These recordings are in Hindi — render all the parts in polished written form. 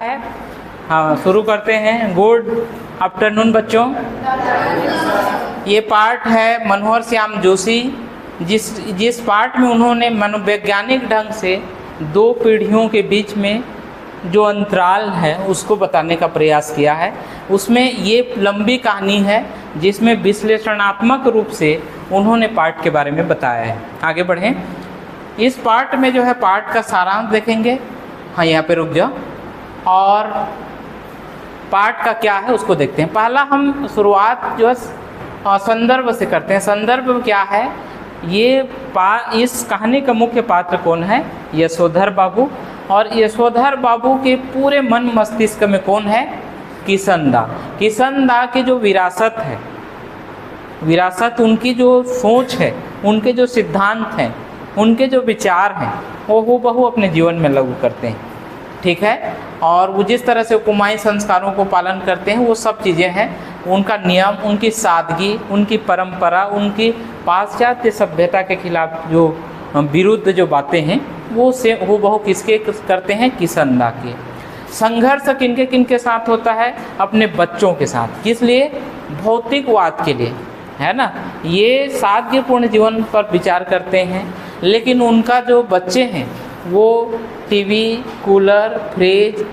है। हाँ, शुरू करते हैं। गुड आफ्टरनून बच्चों। ये पार्ट है मनोहर श्याम जोशी, जिस पार्ट में उन्होंने मनोवैज्ञानिक ढंग से दो पीढ़ियों के बीच में जो अंतराल है उसको बताने का प्रयास किया है। उसमें ये लंबी कहानी है जिसमें विश्लेषणात्मक रूप से उन्होंने पार्ट के बारे में बताया है। आगे बढ़ें। इस पार्ट में जो है पार्ट का सारांश देखेंगे। हाँ, यहाँ पे रुक जाओ और पार्ट का क्या है उसको देखते हैं। पहला हम शुरुआत जो है संदर्भ से करते हैं। संदर्भ क्या है? इस कहानी का मुख्य पात्र कौन है? यशोधर बाबू। और यशोधर बाबू के पूरे मन मस्तिष्क में कौन है? किशनदा। किशनदा की जो विरासत है, विरासत उनकी जो सोच है, उनके जो सिद्धांत हैं, उनके जो विचार हैं, वो हूबहू अपने जीवन में लागू करते हैं। ठीक है। और वो जिस तरह से कुमाई संस्कारों को पालन करते हैं वो सब चीज़ें हैं। उनका नियम, उनकी सादगी, उनकी परंपरा, उनकी पाश्चात्य सभ्यता के खिलाफ जो विरुद्ध जो बातें हैं वो से हूबहू किसके करते हैं? किशनदा के। संघर्ष किनके किनके साथ होता है? अपने बच्चों के साथ। किस लिए? भौतिकवाद के लिए, है ना। ये सादगीपूर्ण जीवन पर विचार करते हैं, लेकिन उनका जो बच्चे हैं वो टीवी, कूलर, फ्रिज,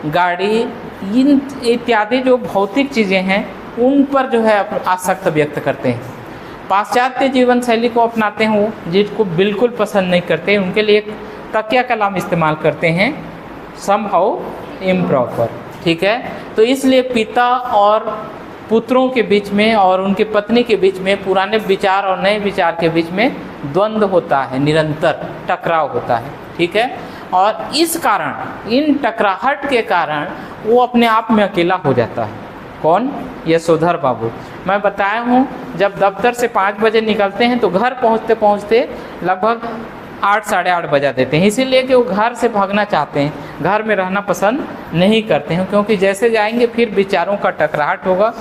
गाड़ी, इन इत्यादि जो भौतिक चीज़ें हैं उन पर जो है आसक्ति व्यक्त करते हैं। पाश्चात्य जीवन शैली को अपनाते हैं वो, जिसको बिल्कुल पसंद नहीं करते। उनके लिए एक तकिया कलाम इस्तेमाल करते हैं, समहाउ इम्प्रॉपर। ठीक है। तो इसलिए पिता और पुत्रों के बीच में और उनकी पत्नी के बीच में, पुराने विचार और नए विचार के बीच में द्वंद्व होता है, निरंतर टकराव होता है। ठीक है। और इस कारण, इन टकराहट के कारण वो अपने आप में अकेला हो जाता है। कौन? यशोधर बाबू। मैं बताया हूँ, जब दफ्तर से 5 बजे निकलते हैं तो घर पहुँचते पहुँचते लगभग 8 साढ़े 8 बजा देते हैं। इसीलिए कि वो घर से भागना चाहते हैं, घर में रहना पसंद नहीं करते हैं, क्योंकि जैसे जाएंगे फिर विचारों का टकराहट होगा।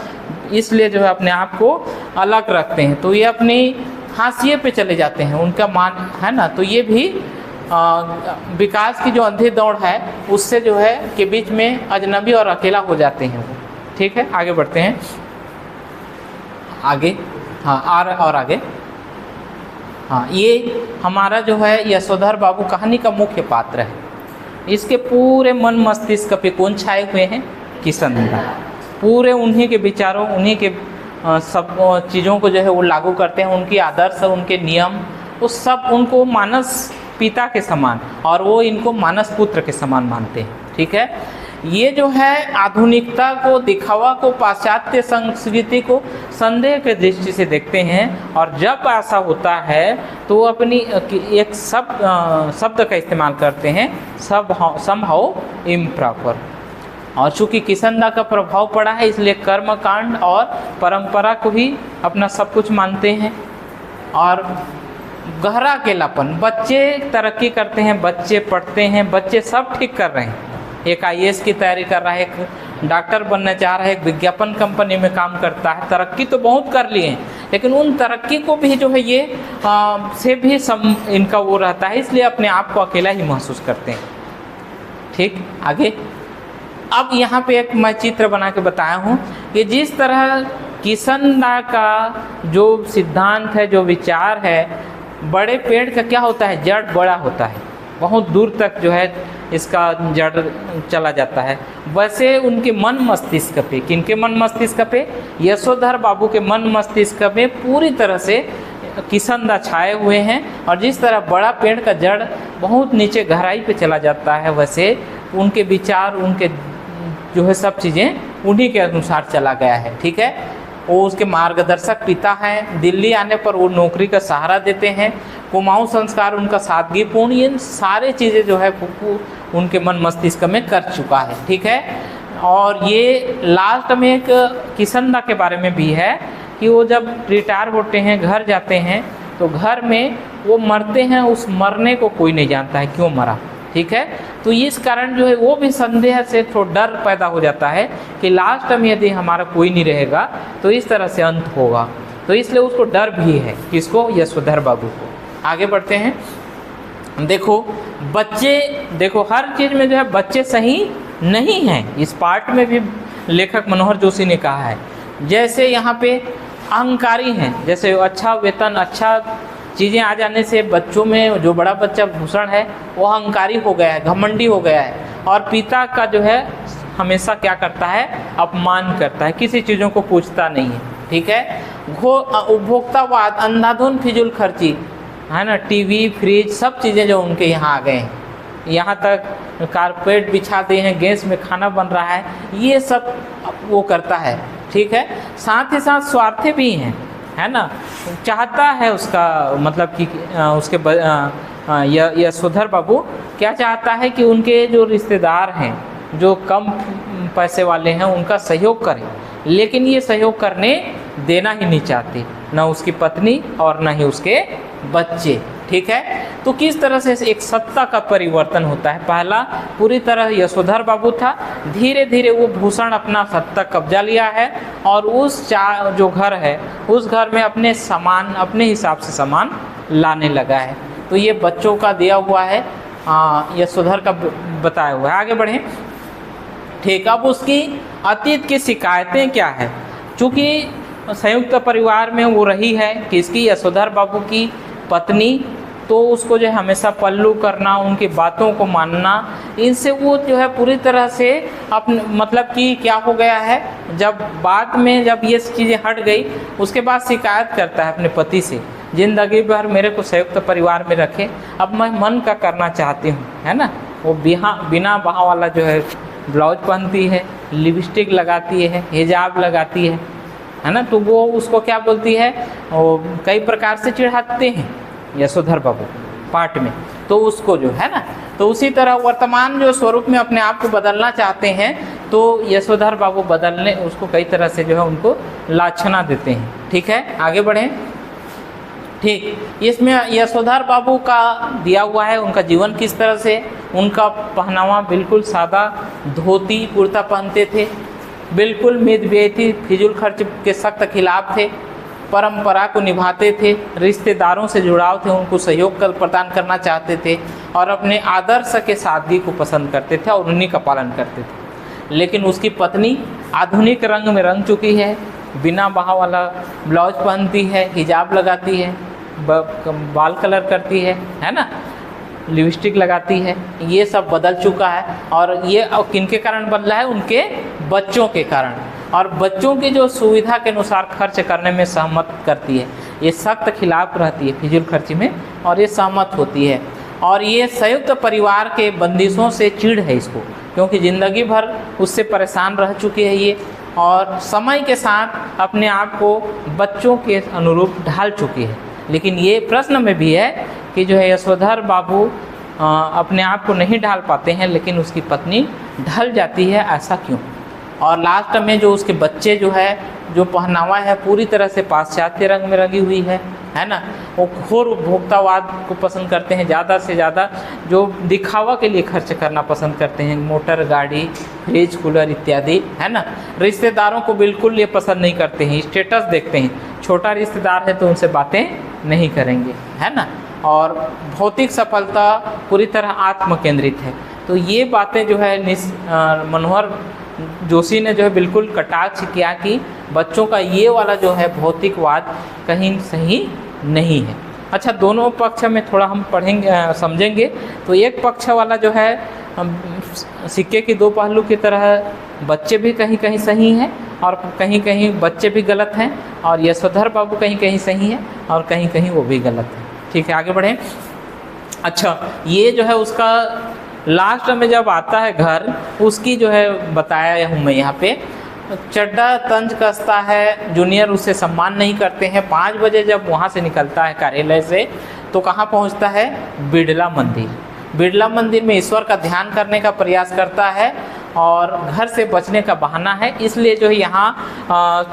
इसलिए जो है अपने आप को अलग रखते हैं। तो ये अपनी हाशिए पे चले जाते हैं, उनका मान है ना। तो ये भी विकास की जो अंधी दौड़ है उससे जो है के बीच में अजनबी और अकेला हो जाते हैं वो। ठीक है। आगे बढ़ते हैं। आगे हाँ, और आगे। हाँ, ये हमारा जो है यशोधर बाबू कहानी का मुख्य पात्र है। इसके पूरे मन मस्तिष्क पे कौन छाए हुए हैं? किशनदा। पूरे उन्हीं के विचारों, उन्हीं के सब चीज़ों को जो है वो लागू करते हैं। उनकी आदर्श, उनके नियम, वो सब उनको मानस पिता के समान और वो इनको मानस पुत्र के समान मानते हैं। ठीक है। ये जो है आधुनिकता को, दिखावा को, पाश्चात्य संस्कृति को संदेह के दृष्टि से देखते हैं। और जब ऐसा होता है तो वो अपनी एक शब्द का इस्तेमाल करते हैं, समहाउ इम्प्रॉपर। और चूँकि किशनदा का प्रभाव पड़ा है इसलिए कर्मकांड और परंपरा को ही अपना सब कुछ मानते हैं। और गहरा अकेलापन। बच्चे तरक्की करते हैं, बच्चे पढ़ते हैं, बच्चे सब ठीक कर रहे हैं। एक IAS की तैयारी कर रहा है, एक डॉक्टर बनना चाह रहा है, एक विज्ञापन कंपनी में काम करता है। तरक्की तो बहुत कर लिए हैं, लेकिन उन तरक्की को भी जो है ये से भी इनका वो रहता है, इसलिए अपने आप को अकेला ही महसूस करते हैं। ठीक। आगे। अब यहाँ पे एक मैं चित्र बना के बताया हूँ कि जिस तरह किशनदा का जो सिद्धांत है, जो विचार है, बड़े पेड़ का क्या होता है? जड़ बड़ा होता है, बहुत दूर तक जो है इसका जड़ चला जाता है। वैसे उनके मन मस्तिष्क पे, किनके मन मस्तिष्क पे? यशोधर बाबू के मन मस्तिष्क पे पूरी तरह से किशनदा छाए हुए हैं। और जिस तरह बड़ा पेड़ का जड़ बहुत नीचे गहराई पे चला जाता है, वैसे उनके विचार, उनके जो है सब चीज़ें उन्हीं के अनुसार चला गया है। ठीक है। वो उसके मार्गदर्शक पिता हैं। दिल्ली आने पर वो नौकरी का सहारा देते हैं। कुमाऊँ संस्कार उनका सादगीपूर्ण, ये सारे चीज़ें जो है उनके मन मस्तिष्क में कर चुका है। ठीक है। और ये लास्ट में एक किशनदा के बारे में भी है कि वो जब रिटायर होते हैं, घर जाते हैं, तो घर में वो मरते हैं, उस मरने को कोई नहीं जानता है क्यों मरा। ठीक है। तो इस कारण जो है वो भी संदेह से थोड़ा डर पैदा हो जाता है कि लास्ट में यदि हमारा कोई नहीं रहेगा तो इस तरह से अंत होगा। तो इसलिए उसको डर भी है। किसको? यशोधर बाबू को। आगे बढ़ते हैं। देखो बच्चे, देखो हर चीज़ में जो है बच्चे सही नहीं है। इस पार्ट में भी लेखक मनोहर जोशी ने कहा है। जैसे यहाँ पे अहंकारी हैं, जैसे अच्छा वेतन, अच्छा चीज़ें आ जाने से बच्चों में जो बड़ा बच्चा भूषण है वो अहंकारी हो गया है, घमंडी हो गया है, और पिता का जो है हमेशा क्या करता है, अपमान करता है, किसी चीज़ों को पूछता नहीं है। ठीक है, उपभोक्तावाद, अंधाधुन फिजूल खर्ची, है ना, टीवी, फ्रिज, सब चीज़ें जो उनके यहाँ आ गए हैं, यहाँ तक कारपेट बिछा दिए हैं, गैस में खाना बन रहा है, ये सब वो करता है। ठीक है, साथ ही साथ स्वार्थी भी हैं, है ना, चाहता है उसका मतलब कि उसके यशोधर बाबू क्या चाहता है कि उनके जो रिश्तेदार हैं, जो कम पैसे वाले हैं, उनका सहयोग करें, लेकिन ये सहयोग करने देना ही नहीं चाहती, ना उसकी पत्नी और ना ही उसके बच्चे। ठीक है, तो किस तरह से एक सत्ता का परिवर्तन होता है। पहला पूरी तरह यशोधर बाबू था, धीरे धीरे वो भूषण अपना सत्ता कब्जा लिया है और उस जो घर है उस घर में अपने सामान, अपने हिसाब से सामान लाने लगा है। तो ये बच्चों का दिया हुआ है, यशोधर का बताया हुआ है। आगे बढ़ें। ठीक, अब उसकी अतीत की शिकायतें क्या है। चूँकि संयुक्त परिवार में वो रही है, किसकी, यशोधर बाबू की पत्नी, तो उसको जो है हमेशा पल्लू करना, उनकी बातों को मानना, इनसे वो जो है पूरी तरह से अपने मतलब कि क्या हो गया है, जब बाद में जब ये चीज़ें हट गई उसके बाद शिकायत करता है अपने पति से, ज़िंदगी भर मेरे को संयुक्त परिवार में रखे, अब मैं मन का करना चाहती हूँ, है ना। वो बिना बाह वाला जो है ब्लाउज पहनती है, लिपस्टिक लगाती है, हिजाब लगाती है ना, तो वो उसको क्या बोलती है, वो कई प्रकार से चिढ़ाते हैं यशोधर बाबू पाठ में, तो उसको जो है ना, तो उसी तरह वर्तमान जो स्वरूप में अपने आप को बदलना चाहते हैं, तो यशोधर बाबू बदलने उसको कई तरह से जो है उनको लाछना देते हैं। ठीक है, आगे बढ़ें। ठीक, इसमें यशोधर बाबू का दिया हुआ है उनका जीवन किस तरह से, उनका पहनावा बिल्कुल सादा, धोती कुर्ता पहनते थे, बिल्कुल मितव्ययी, फिजूल खर्च के सख्त खिलाफ थे, परंपरा को निभाते थे, रिश्तेदारों से जुड़ाव थे, उनको सहयोग प्रदान करना चाहते थे और अपने आदर्श के सादगी को पसंद करते थे और उन्हीं का पालन करते थे। लेकिन उसकी पत्नी आधुनिक रंग में रंग चुकी है, बिना बाह वाला ब्लाउज पहनती है, हिजाब लगाती है, बाल कलर करती है ना, लिपस्टिक लगाती है, ये सब बदल चुका है। और ये किनके कारण बदला है, उनके बच्चों के कारण, और बच्चों की जो सुविधा के अनुसार खर्च करने में सहमत करती है, ये सख्त खिलाफ रहती है फिजूल खर्ची में, और ये सहमत होती है। और ये संयुक्त परिवार के बंदिशों से चिढ़ है इसको, क्योंकि ज़िंदगी भर उससे परेशान रह चुकी है ये, और समय के साथ अपने आप को बच्चों के अनुरूप ढाल चुकी है। लेकिन ये प्रश्न में भी है कि जो है यशोधर बाबू अपने आप को नहीं ढाल पाते हैं, लेकिन उसकी पत्नी ढल जाती है, ऐसा क्यों। और लास्ट में जो उसके बच्चे जो है, जो पहनावा है पूरी तरह से पाश्चात्य रंग में रंगी हुई है ना, वो घोर उपभोक्तावाद को पसंद करते हैं, ज़्यादा से ज़्यादा जो दिखावा के लिए खर्च करना पसंद करते हैं, मोटर गाड़ी, फ्रिज, कूलर इत्यादि, है ना। रिश्तेदारों को बिल्कुल ये पसंद नहीं करते हैं, स्टेटस देखते हैं, छोटा रिश्तेदार है तो उनसे बातें नहीं करेंगे, है ना। और भौतिक सफलता पूरी तरह आत्म केंद्रित है। तो ये बातें जो है मनोहर जोशी ने जो है बिल्कुल कटाक्ष किया कि बच्चों का ये वाला जो है भौतिकवाद कहीं सही नहीं है। अच्छा, दोनों पक्ष में थोड़ा हम पढ़ेंगे, समझेंगे। तो एक पक्ष वाला जो है सिक्के की दो पहलू की तरह, बच्चे भी कहीं कहीं सही हैं और कहीं कहीं बच्चे भी गलत हैं, और यशोधर बाबू कहीं कहीं सही हैं और कहीं कहीं वो भी गलत हैं। ठीक है, आगे बढ़ें। अच्छा, ये जो है उसका लास्ट में जब आता है घर, उसकी जो है बताया हूँ मैं यहाँ पे, चड्डा तंज कसता है, जूनियर उससे सम्मान नहीं करते हैं। 5 बजे जब वहाँ से निकलता है कार्यालय से, तो कहाँ पहुँचता है, बिड़ला मंदिर। बिड़ला मंदिर में ईश्वर का ध्यान करने का प्रयास करता है और घर से बचने का बहाना है, इसलिए जो है यहाँ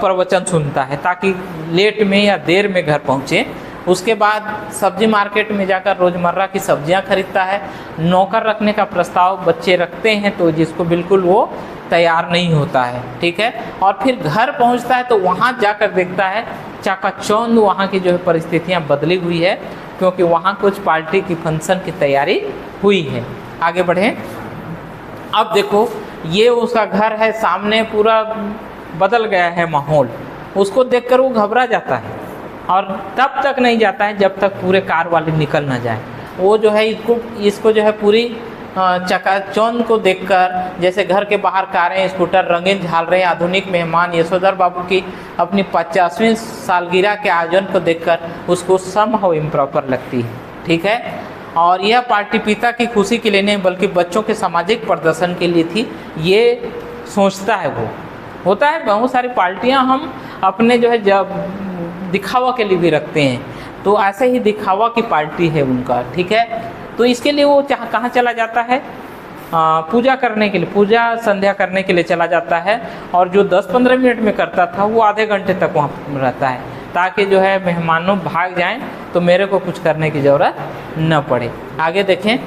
प्रवचन सुनता है ताकि लेट में या देर में घर पहुँचे। उसके बाद सब्जी मार्केट में जाकर रोज़मर्रा की सब्जियां खरीदता है। नौकर रखने का प्रस्ताव बच्चे रखते हैं, तो जिसको बिल्कुल वो तैयार नहीं होता है। ठीक है, और फिर घर पहुंचता है तो वहां जाकर देखता है चकाचौंध वहां की जो है परिस्थितियां बदली हुई है, क्योंकि वहां कुछ पार्टी की फंक्शन की तैयारी हुई है। आगे बढ़ें। अब देखो, ये उसका घर है, सामने पूरा बदल गया है माहौल, उसको देखकर वो घबरा जाता है और तब तक नहीं जाता है जब तक पूरे कार वाले निकल ना जाए। वो जो है इसको जो है पूरी चकाचौंध को देखकर, जैसे घर के बाहर कारें, स्कूटर रंगीन झाल रहे आधुनिक मेहमान यशोधर बाबू की अपनी 50वीं सालगिरह के आयोजन को देखकर उसको समहाउ इम्प्रॉपर लगती है। ठीक है, और यह पार्टी पिता की खुशी के लिए नहीं बल्कि बच्चों के सामाजिक प्रदर्शन के लिए थी, ये सोचता है वो। होता है बहुत सारी पार्टियां हम अपने जो है जब दिखावा के लिए भी रखते हैं, तो ऐसे ही दिखावा की पार्टी है उनका। ठीक है, तो इसके लिए वो कहाँ चला जाता है, पूजा करने के लिए, पूजा संध्या करने के लिए चला जाता है, और जो 10-15 मिनट में करता था वो आधे घंटे तक वहाँ रहता है, ताकि जो है मेहमानों भाग जाएं तो मेरे को कुछ करने की ज़रूरत न पड़े। आगे देखें।